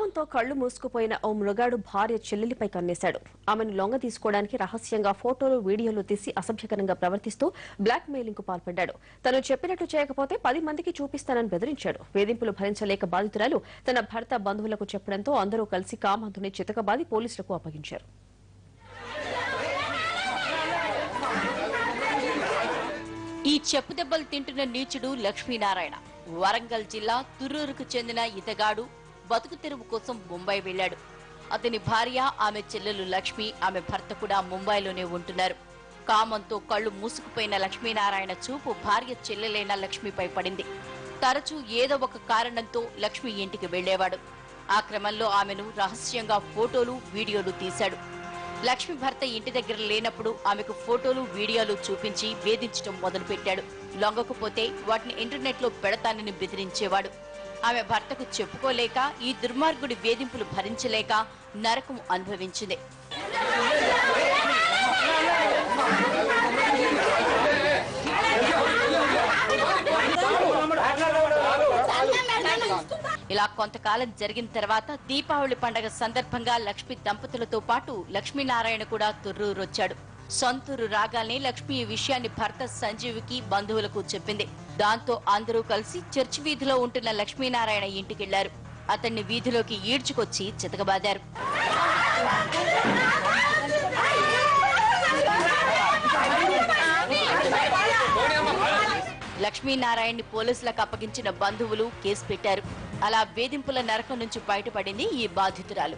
కామంతో కళ్లు మూసుకుపోయిన ఓ మృగాడు భార్య చెల్లెలిపై కన్నేశాడు. ఆమెను లొంగ తీసుకోవడానికి రహస్యంగా ఫోటోలు వీడియోలు తీసి అసభ్యకరంగా ప్రవర్తిస్తూ బ్లాక్ మెయిలింగ్ కు పాల్పడ్డాడు. తను చెప్పినట్టు చేయకపోతే 10 మందికి చూపిస్తానని బెదిరించాడు. వేధింపులు భరించలేక బాధితురాలు తన భర్త బంధువులకు చెప్పడంతో అందరూ కలిసి కామంతుని చితకబాది పోలీసులకు అప్పగించారు. ఈ చెప్పుదెబ్బలు తింటున్న నీచుడు లక్ష్మీనారాయణ వరంగల్ జిల్లా తుర్రూరుకు చెందిన ఇతగాడు బతుకు తెరువు కోసం ముంబై వెళ్లాడు. అతని భార్య, ఆమె చెల్లెలు లక్ష్మి, ఆమె భర్త కూడా ముంబైలోనే ఉంటున్నారు. కామంతో కళ్లు మూసుకుపోయిన లక్ష్మీనారాయణ చూపు భార్య చెల్లెలైన లక్ష్మిపై పడింది. తరచూ ఏదో ఒక కారణంతో లక్ష్మి ఇంటికి వెళ్లేవాడు. ఆ క్రమంలో ఆమెను రహస్యంగా ఫోటోలు, వీడియోలు తీశాడు. లక్ష్మి భర్త ఇంటి దగ్గర లేనప్పుడు ఆమెకు ఫోటోలు, వీడియోలు చూపించి వేధించడం మొదలుపెట్టాడు. లొంగకపోతే వాటిని ఇంటర్నెట్ లో పెడతానని బెదిరించేవాడు. ఆమె భర్తకు చెప్పుకోలేక ఈ దుర్మార్గుడి వేధింపులు భరించలేక నరకం అనుభవించింది. ఇలా కొంతకాలం జరిగిన తర్వాత దీపావళి పండగ సందర్భంగా లక్ష్మి దంపతులతో పాటు లక్ష్మీనారాయణ కూడా తుర్రూరు వచ్చాడు. సొంతూరు రాగానే లక్ష్మి ఈ విషయాన్ని భర్త సంజీవికి, బంధువులకు చెప్పింది. దాంతో అందరూ కలిసి చర్చి వీధిలో ఉంటున్న లక్ష్మీనారాయణ ఇంటికెళ్లారు. అతన్ని వీధిలోకి ఈడ్చుకొచ్చి చితకబాదారు. లక్ష్మీనారాయణని పోలీసులకు అప్పగించిన బంధువులు కేసు పెట్టారు. అలా వేధింపుల నరకం నుంచి బయటపడింది ఈ బాధితురాలు.